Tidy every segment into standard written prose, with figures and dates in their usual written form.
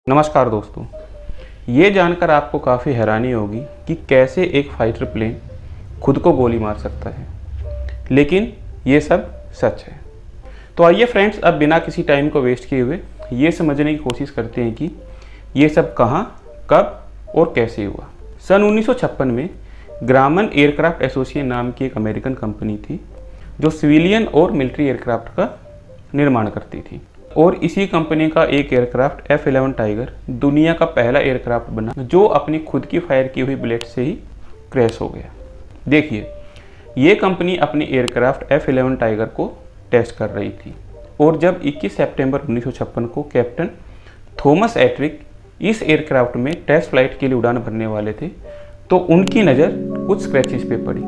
नमस्कार दोस्तों, ये जानकर आपको काफ़ी हैरानी होगी कि कैसे एक फाइटर प्लेन खुद को गोली मार सकता है, लेकिन ये सब सच है। तो आइए फ्रेंड्स, अब बिना किसी टाइम को वेस्ट किए हुए ये समझने की कोशिश करते हैं कि ये सब कहाँ, कब और कैसे हुआ। सन 1956 में ग्रामन एयरक्राफ्ट एसोसिएशन नाम की एक अमेरिकन कंपनी थी जो सिविलियन और मिलिट्री एयरक्राफ्ट का निर्माण करती थी, और इसी कंपनी का एक एयरक्राफ्ट F-11 टाइगर दुनिया का पहला एयरक्राफ्ट बना जो अपनी खुद की फायर की हुई बुलेट से ही क्रैश हो गया। देखिए, ये कंपनी अपनी एयरक्राफ्ट F-11 टाइगर को टेस्ट कर रही थी, और जब 21 सितंबर 1956 को कैप्टन थॉमस एट्रिक इस एयरक्राफ्ट में टेस्ट फ्लाइट के लिए उड़ान भरने वाले थे तो उनकी नज़र कुछ स्क्रैचेस पे पड़ी।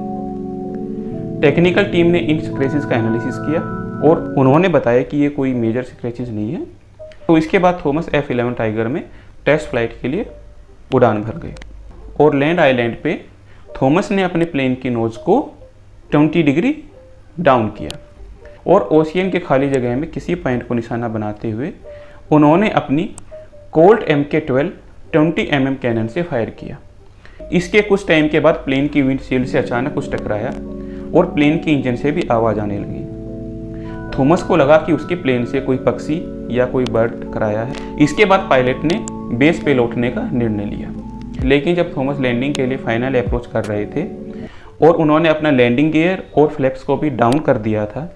टेक्निकल टीम ने इन स्क्रैचेस का एनालिसिस किया और उन्होंने बताया कि ये कोई मेजर स्क्रैचेस नहीं है। तो इसके बाद थॉमस F-11 टाइगर में टेस्ट फ्लाइट के लिए उड़ान भर गए, और लैंड आइलैंड पे थॉमस ने अपने प्लेन की नोज को 20 डिग्री डाउन किया, और ओशियन के खाली जगह में किसी पॉइंट को निशाना बनाते हुए उन्होंने अपनी कोल्ट MK-12 20 mm कैनन से फायर किया। इसके कुछ टाइम के बाद प्लेन की विंडशील्ड से अचानक कुछ टकराया और प्लेन के इंजन से भी आवाज़ आने लगी। थॉमस को लगा कि उसके प्लेन से कोई पक्षी या कोई बर्ड टकराया है। इसके बाद पायलट ने बेस पे लौटने का निर्णय लिया, लेकिन जब थॉमस लैंडिंग के लिए फाइनल अप्रोच कर रहे थे और उन्होंने अपना लैंडिंग गियर और फ्लैप्स को भी डाउन कर दिया था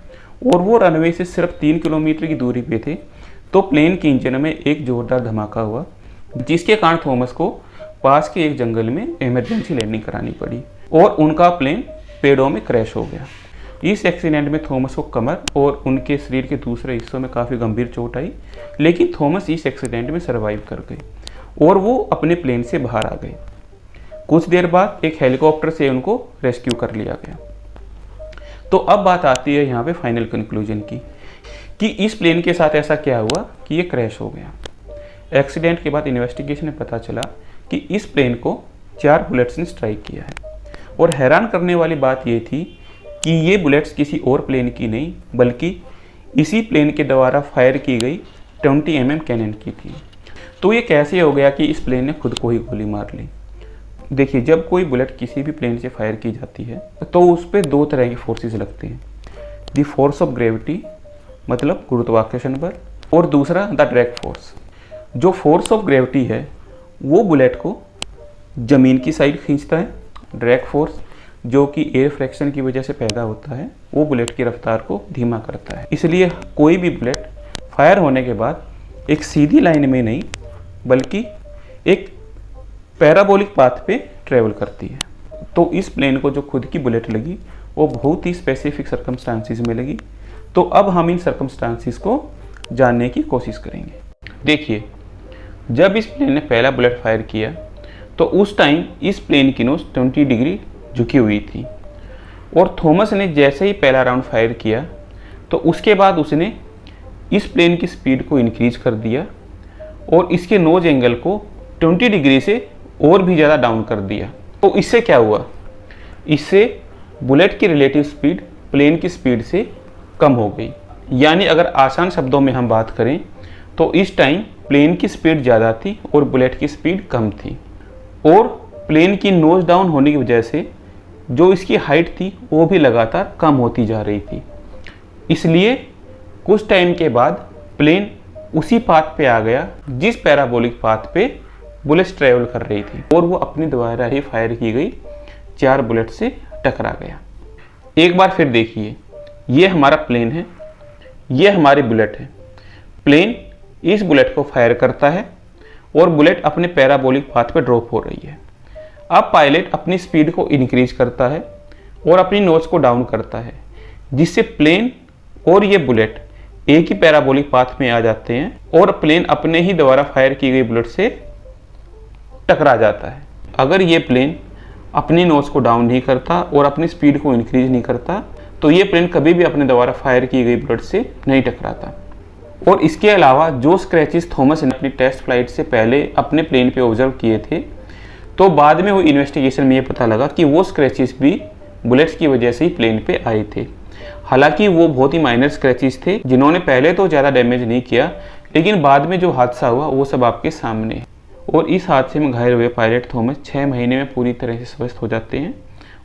और वो रनवे से सिर्फ 3 किलोमीटर की दूरी पे थे, तो प्लेन के इंजन में एक जोरदार धमाका हुआ, जिसके कारण थॉमस को पास के एक जंगल में इमरजेंसी लैंडिंग करानी पड़ी और उनका प्लेन पेड़ों में क्रैश हो गया। इस एक्सीडेंट में थॉमस को कमर और उनके शरीर के दूसरे हिस्सों में काफ़ी गंभीर चोट आई, लेकिन थॉमस इस एक्सीडेंट में सर्वाइव कर गए और वो अपने प्लेन से बाहर आ गए। कुछ देर बाद एक हेलीकॉप्टर से उनको रेस्क्यू कर लिया गया। तो अब बात आती है यहाँ पे फाइनल कंक्लूजन की कि इस प्लेन के साथ ऐसा क्या हुआ कि ये क्रैश हो गया। एक्सीडेंट के बाद इन्वेस्टिगेशन में पता चला कि इस प्लेन को 4 बुलेट्स ने स्ट्राइक किया है, और हैरान करने वाली बात ये थी कि ये बुलेट्स किसी और प्लेन की नहीं बल्कि इसी प्लेन के द्वारा फायर की गई 20 mm कैनन की थी। तो ये कैसे हो गया कि इस प्लेन ने खुद को ही गोली मार ली। देखिए, जब कोई बुलेट किसी भी प्लेन से फायर की जाती है तो उस पर 2 तरह के फोर्सेस लगते हैं, द फोर्स ऑफ ग्रेविटी मतलब गुरुत्वाकर्षण बल, और दूसरा द ड्रैग फोर्स। जो फोर्स ऑफ ग्रेविटी है वो बुलेट को ज़मीन की साइड खींचता है, ड्रैग फोर्स जो कि एयर फ्रैक्शन की वजह से पैदा होता है वो बुलेट की रफ्तार को धीमा करता है। इसलिए कोई भी बुलेट फायर होने के बाद एक सीधी लाइन में नहीं बल्कि एक पैराबोलिक पाथ पे ट्रेवल करती है। तो इस प्लेन को जो खुद की बुलेट लगी वो बहुत ही स्पेसिफिक सर्कमस्टांसिस में लगी। तो अब हम इन सर्कमस्टांसिस को जानने की कोशिश करेंगे। देखिए, जब इस प्लेन ने पहला बुलेट फायर किया तो उस टाइम इस प्लेन की नोज 20 डिग्री झुकी हुई थी, और थॉमस ने जैसे ही पहला राउंड फायर किया तो उसके बाद उसने इस प्लेन की स्पीड को इंक्रीज कर दिया और इसके नोज एंगल को 20 डिग्री से और भी ज़्यादा डाउन कर दिया। तो इससे क्या हुआ, इससे बुलेट की रिलेटिव स्पीड प्लेन की स्पीड से कम हो गई। यानी अगर आसान शब्दों में हम बात करें तो इस टाइम प्लेन की स्पीड ज़्यादा थी और बुलेट की स्पीड कम थी, और प्लेन की नोज डाउन होने की वजह से जो इसकी हाइट थी वो भी लगातार कम होती जा रही थी। इसलिए कुछ टाइम के बाद प्लेन उसी पाथ पे आ गया जिस पैराबोलिक पाथ पे बुलेट्स ट्रेवल कर रही थी, और वो अपनी द्वारा ही फायर की गई 4 बुलेट से टकरा गया। एक बार फिर देखिए, ये हमारा प्लेन है, ये हमारी बुलेट है। प्लेन इस बुलेट को फायर करता है और बुलेट अपने पैराबोलिक पाथ पे ड्रॉप हो रही है। अब पायलट अपनी स्पीड को इंक्रीज करता है और अपनी नोज को डाउन करता है, जिससे प्लेन और ये बुलेट एक ही पैराबोलिक पाथ में आ जाते हैं और प्लेन अपने ही द्वारा फायर की गई बुलेट से टकरा जाता है। अगर ये प्लेन अपनी नोज को डाउन नहीं करता और अपनी स्पीड को इंक्रीज नहीं करता तो ये प्लेन कभी भी अपने द्वारा फायर की गई बुलेट से नहीं टकराता। और इसके अलावा जो स्क्रैचेस थॉमस ने अपनी टेस्ट फ्लाइट से पहले अपने प्लेन पे ऑब्जर्व किए थे, तो बाद में वो इन्वेस्टिगेशन में ये पता लगा कि वो स्क्रैचेस भी बुलेट्स की वजह से ही प्लेन पे आए थे। हालांकि वो बहुत ही माइनर स्क्रैचेस थे जिन्होंने पहले तो ज़्यादा डैमेज नहीं किया, लेकिन बाद में जो हादसा हुआ वो सब आपके सामने है। और इस हादसे में घायल हुए पायलट थॉमस 6 महीने में पूरी तरह से स्वस्थ हो जाते हैं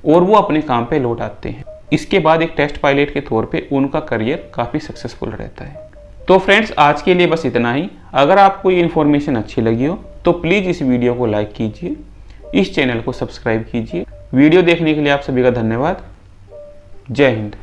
और वो अपने काम पे लौट आते हैं। इसके बाद एक टेस्ट पायलट के तौर पे उनका करियर काफ़ी सक्सेसफुल रहता है। तो फ्रेंड्स, आज के लिए बस इतना ही। अगर आपको ये इन्फॉर्मेशन अच्छी लगी हो तो प्लीज़ इस वीडियो को लाइक कीजिए, इस चैनल को सब्सक्राइब कीजिए। वीडियो देखने के लिए आप सभी का धन्यवाद। जय हिंद।